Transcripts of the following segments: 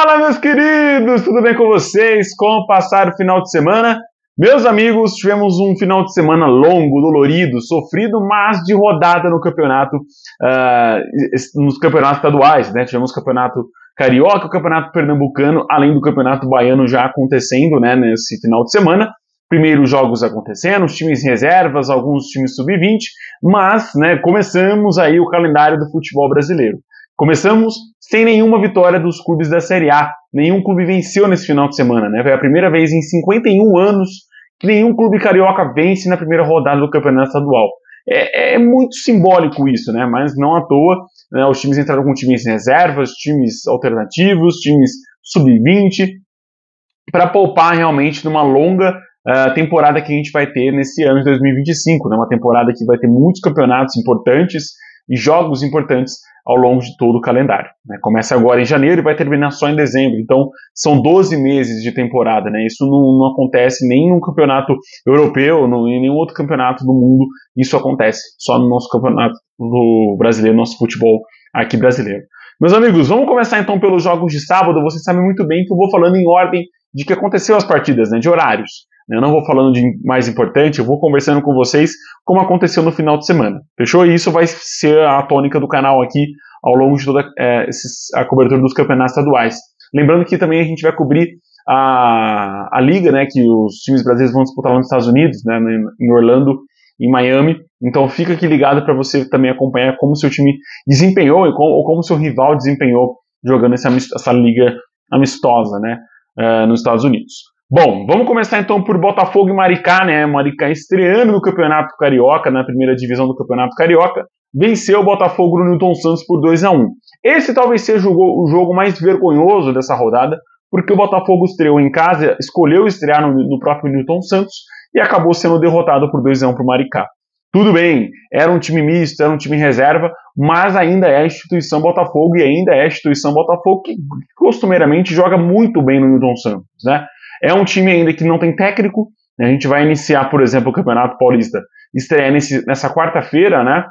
Fala, meus queridos, tudo bem com vocês? Como passaram o final de semana? Meus amigos, tivemos um final de semana longo, dolorido, sofrido, mas de rodada no campeonato, nos campeonatos estaduais, né? Tivemos o campeonato carioca, o campeonato pernambucano, além do campeonato baiano já acontecendo, né, nesse final de semana. Primeiros jogos acontecendo, os times reservas, alguns times sub-20, mas, né, começamos aí o calendário do futebol brasileiro. Começamos sem nenhuma vitória dos clubes da Série A. Nenhum clube venceu nesse final de semana, né? Foi a primeira vez em 51 anos que nenhum clube carioca vence na primeira rodada do campeonato estadual. É muito simbólico isso, né? Mas não à toa, né? Os times entraram com times reservas, times alternativos, times sub-20, para poupar realmente numa longa temporada que a gente vai ter nesse ano de 2025, né? Uma temporada que vai ter muitos campeonatos importantes e jogos importantes ao longo de todo o calendário, né? Começa agora em janeiro e vai terminar só em dezembro, então são 12 meses de temporada, né? Isso não acontece nem no campeonato europeu, em nenhum outro campeonato do mundo isso acontece, só no nosso campeonato do brasileiro, nosso futebol aqui brasileiro. Meus amigos, vamos começar então pelos jogos de sábado. Vocês sabem muito bem que eu vou falando em ordem de que aconteceu as partidas, né? De horários. Eu não vou falando de mais importante, eu vou conversando com vocês como aconteceu no final de semana. Fechou? E isso vai ser a tônica do canal aqui ao longo de toda a cobertura dos campeonatos estaduais. Lembrando que também a gente vai cobrir a liga, né, que os times brasileiros vão disputar lá nos Estados Unidos, né, em Orlando, em Miami. Então fica aqui ligado para você também acompanhar como seu time desempenhou ou como seu rival desempenhou jogando essa liga amistosa, né, nos Estados Unidos. Bom, vamos começar então por Botafogo e Maricá, né? Maricá estreando no Campeonato Carioca, na primeira divisão do Campeonato Carioca, venceu o Botafogo no Newton Santos por 2-1. Esse talvez seja o jogo mais vergonhoso dessa rodada, porque o Botafogo estreou em casa, escolheu estrear no próprio Newton Santos e acabou sendo derrotado por 2-1 para o Maricá. Tudo bem, era um time misto, era um time reserva, mas ainda é a instituição Botafogo e ainda é a instituição Botafogo que costumeiramente joga muito bem no Newton Santos, né? É um time ainda que não tem técnico, né? A gente vai iniciar, por exemplo, o Campeonato Paulista, estreia nessa quarta-feira, né?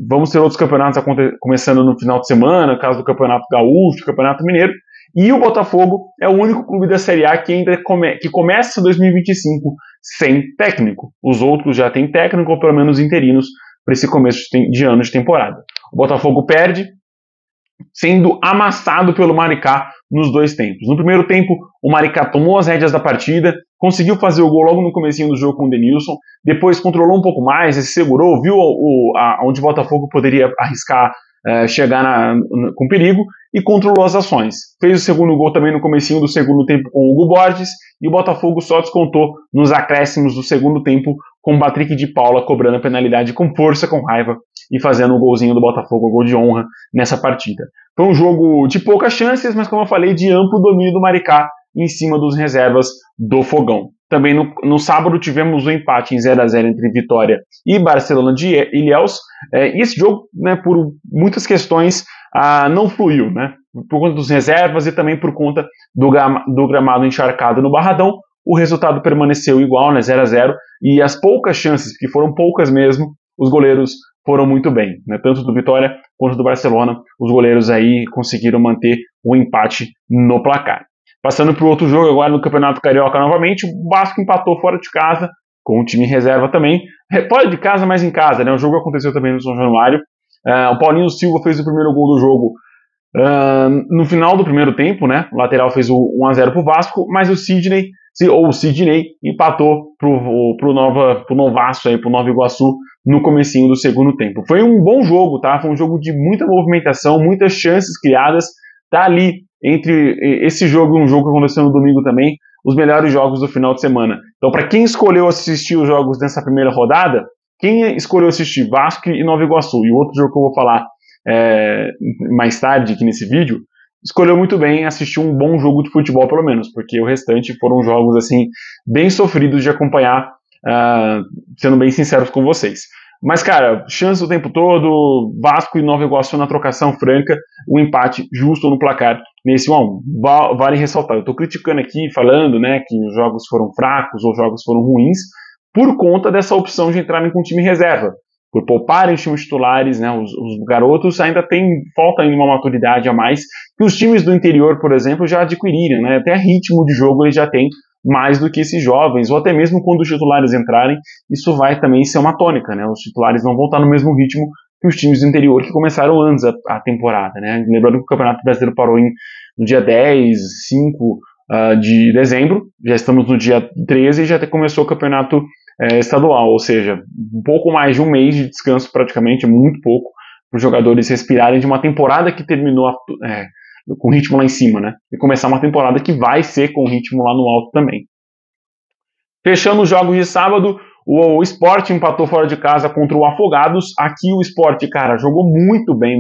Vamos ter outros campeonatos começando no final de semana, caso do Campeonato Gaúcho, Campeonato Mineiro, e o Botafogo é o único clube da Série A que ainda que começa 2025 sem técnico. Os outros já têm técnico, ou pelo menos interinos, para esse começo de ano de temporada. O Botafogo perde, sendo amassado pelo Maricá nos dois tempos. No primeiro tempo, o Maricá tomou as rédeas da partida, conseguiu fazer o gol logo no comecinho do jogo com o Denilson, depois controlou um pouco mais, se segurou, viu onde o Botafogo poderia arriscar chegar com perigo e controlou as ações. Fez o segundo gol também no comecinho do segundo tempo com o Hugo Borges e o Botafogo só descontou nos acréscimos do segundo tempo com o Patrick de Paula cobrando a penalidade com força, com raiva e fazendo o golzinho do Botafogo, o gol de honra nessa partida. Foi um jogo de poucas chances, mas como eu falei, de amplo domínio do Maricá em cima dos reservas do Fogão. Também no sábado tivemos um empate em 0-0 entre Vitória e Barcelona de Ilhéus. E esse jogo, né, por muitas questões, não fluiu, né? Por conta dos reservas e também por conta do gramado encharcado no Barradão. O resultado permaneceu igual, né, 0-0, e as poucas chances, que foram poucas mesmo, os goleiros foram muito bem, né? Tanto do Vitória quanto do Barcelona, os goleiros aí conseguiram manter o empate no placar. Passando para o outro jogo agora no Campeonato Carioca novamente, o Vasco empatou fora de casa, com o time em reserva também, fora de casa, mas em casa, né? O jogo aconteceu também no São Januário. O Paulinho Silva fez o primeiro gol do jogo no final do primeiro tempo, né? O lateral fez o 1-0 para o Vasco, mas o Sidney empatou pro Novaço aí, pro Nova Iguaçu, no comecinho do segundo tempo. Foi um bom jogo, tá? Foi um jogo de muita movimentação, muitas chances criadas. Tá ali entre esse jogo e um jogo que aconteceu no domingo também, os melhores jogos do final de semana. Então, para quem escolheu assistir os jogos dessa primeira rodada, quem escolheu assistir Vasco e Nova Iguaçu, e o outro jogo que eu vou falar mais tarde aqui nesse vídeo, escolheu muito bem assistir um bom jogo de futebol, pelo menos, porque o restante foram jogos assim bem sofridos de acompanhar, sendo bem sinceros com vocês. Mas, cara, chance o tempo todo, Vasco e Nova Iguaçu na trocação franca, um empate justo no placar nesse 1-1. Vale ressaltar, eu estou criticando aqui, falando, né, que os jogos foram fracos ou os jogos foram ruins, por conta dessa opção de entrarem com time reserva. por pouparem os times titulares, né, os garotos ainda falta ainda uma maturidade a mais que os times do interior, por exemplo, já adquiriram, né, até ritmo de jogo eles já têm mais do que esses jovens, ou até mesmo quando os titulares entrarem, isso vai também ser uma tônica, né, os titulares não vão estar no mesmo ritmo que os times do interior que começaram antes a temporada, né, lembrando que o Campeonato Brasileiro parou no dia 10, 5 de dezembro, já estamos no dia 13 e já começou o Campeonato estadual, ou seja, um pouco mais de um mês de descanso praticamente, muito pouco, para os jogadores respirarem de uma temporada que terminou com ritmo lá em cima, né? E começar uma temporada que vai ser com ritmo lá no alto também. Fechando os jogos de sábado, o Sport empatou fora de casa contra o Afogados. Aqui o Sport, cara, jogou muito bem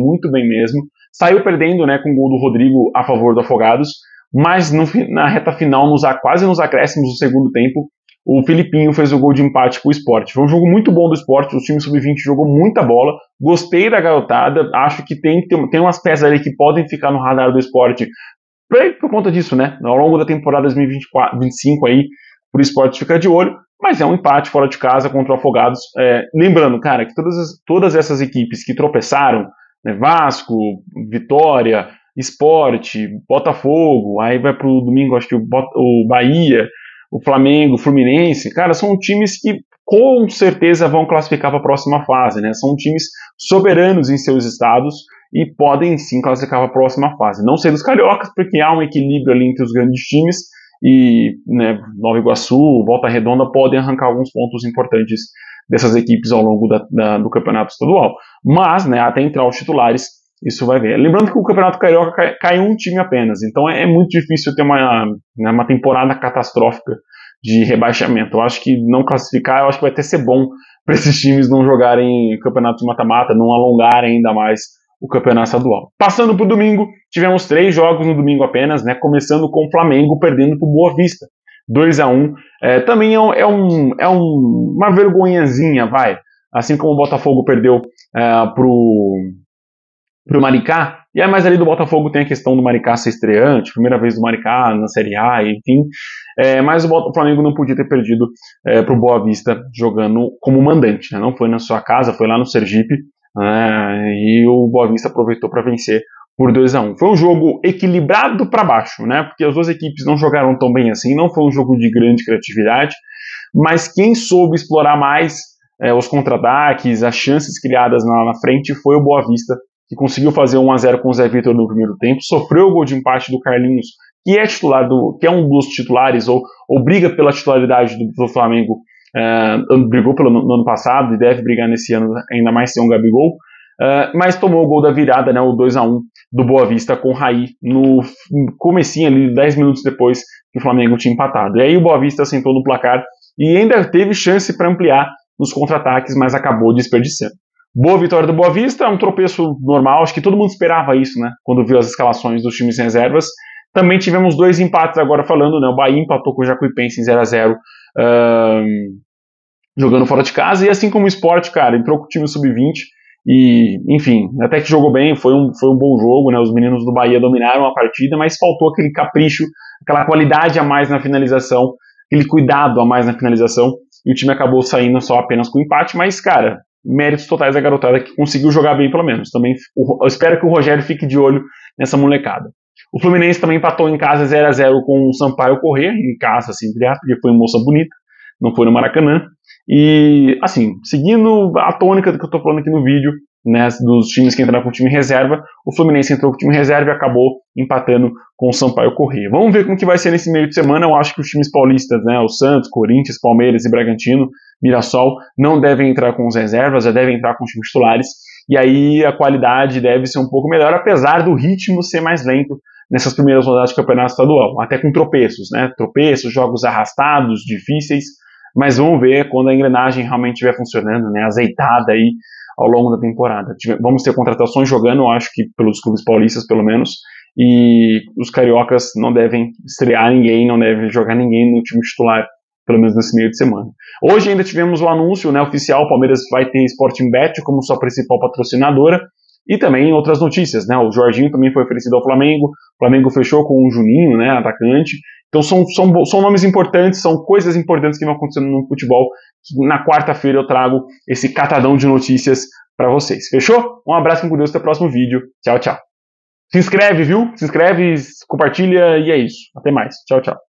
mesmo. Saiu perdendo, né, com o gol do Rodrigo a favor do Afogados, mas na reta final, quase nos acréscimos do segundo tempo, o Filipinho fez o gol de empate pro Sport. Foi um jogo muito bom do Sport, o time sub-20 jogou muita bola, gostei da garotada, acho que tem umas peças ali que podem ficar no radar do Sport por conta disso, né? Ao longo da temporada 2024-25 aí, pro Sport ficar de olho, mas é um empate fora de casa contra o Afogados. Lembrando, cara, que todas essas equipes que tropeçaram, né, Vasco, Vitória, Sport, Botafogo, aí vai pro domingo, acho que o Bahia, o Flamengo, o Fluminense, cara, são times que com certeza vão classificar para a próxima fase, né? São times soberanos em seus estados e podem sim classificar para a próxima fase. Não sei dos cariocas, porque há um equilíbrio ali entre os grandes times e, né, Nova Iguaçu, Volta Redonda podem arrancar alguns pontos importantes dessas equipes ao longo do campeonato estadual. Mas, né, até entrar os titulares, isso vai ver. Lembrando que o Campeonato Carioca caiu um time apenas, então é muito difícil ter uma temporada catastrófica de rebaixamento. Eu acho que não classificar, eu acho que vai até ser bom para esses times não jogarem campeonato de mata-mata, não alongarem ainda mais o campeonato estadual. Passando para o domingo, tivemos 3 jogos no domingo apenas, né? Começando com o Flamengo perdendo para o Boa Vista, 2-1. Também uma vergonhazinha, vai. Assim como o Botafogo perdeu pro Maricá, e aí mais ali do Botafogo tem a questão do Maricá ser estreante, primeira vez do Maricá na Série A, enfim, mas o Flamengo não podia ter perdido pro Boa Vista jogando como mandante, né? Não foi na sua casa, foi lá no Sergipe, e o Boa Vista aproveitou para vencer por 2-1. Foi um jogo equilibrado para baixo, né? Porque as duas equipes não jogaram tão bem assim, não foi um jogo de grande criatividade, mas quem soube explorar mais os contra-ataques, as chances criadas na frente foi o Boa Vista, que conseguiu fazer 1-0 com o Zé Vitor no primeiro tempo, sofreu o gol de empate do Carlinhos, que é um dos titulares, ou briga pela titularidade do Flamengo, brigou no ano passado e deve brigar nesse ano, ainda mais sem um Gabigol, mas tomou o gol da virada, né, o 2-1 do Boa Vista com o Raí, no comecinho ali, 10 minutos depois que o Flamengo tinha empatado. E aí o Boa Vista sentou no placar e ainda teve chance para ampliar nos contra-ataques, mas acabou desperdiçando. Boa vitória do Boa Vista, um tropeço normal, acho que todo mundo esperava isso, né, quando viu as escalações dos times reservas. Também tivemos 2 empates agora falando, né, o Bahia empatou com o Jacuipense em 0-0, jogando fora de casa, e assim como o Sport, cara, entrou com o time sub-20, e, enfim, até que jogou bem, foi um bom jogo, né, os meninos do Bahia dominaram a partida, mas faltou aquele capricho, aquela qualidade a mais na finalização, aquele cuidado a mais na finalização, e o time acabou saindo só apenas com empate, mas, cara, méritos totais da garotada que conseguiu jogar bem pelo menos. Também eu espero que o Rogério fique de olho nessa molecada. O Fluminense também empatou em casa 0-0 com o Sampaio Corrêa, em casa, assim, porque foi uma moça bonita, não foi no Maracanã. E, assim, seguindo a tônica que eu tô falando aqui no vídeo, né, dos times que entraram com o time reserva, o Fluminense entrou com o time reserva e acabou empatando com o Sampaio Corrêa. Vamos ver como que vai ser nesse meio de semana. Eu acho que os times paulistas, né, o Santos, Corinthians, Palmeiras e Bragantino, Mirassol, não devem entrar com os reservas, já devem entrar com os times titulares, e aí a qualidade deve ser um pouco melhor, apesar do ritmo ser mais lento nessas primeiras rodadas de campeonato estadual, até com tropeços, né, jogos arrastados, difíceis, mas vamos ver quando a engrenagem realmente estiver funcionando, né, azeitada aí ao longo da temporada. Vamos ter contratações jogando, eu acho que pelos clubes paulistas pelo menos, e os cariocas não devem estrear ninguém, não devem jogar ninguém no time titular, pelo menos nesse meio de semana. Hoje ainda tivemos o anúncio, né, oficial, o Palmeiras vai ter Sporting Bet como sua principal patrocinadora, e também outras notícias, né, o Jorginho também foi oferecido ao Flamengo, o Flamengo fechou com o Juninho, né, atacante, Então são nomes importantes, são coisas importantes que vão acontecendo no futebol. Na quarta-feira eu trago esse catadão de notícias para vocês. Fechou? Um abraço, com Deus, até o próximo vídeo. Tchau, tchau. Se inscreve, viu? Se inscreve, compartilha e é isso. Até mais. Tchau, tchau.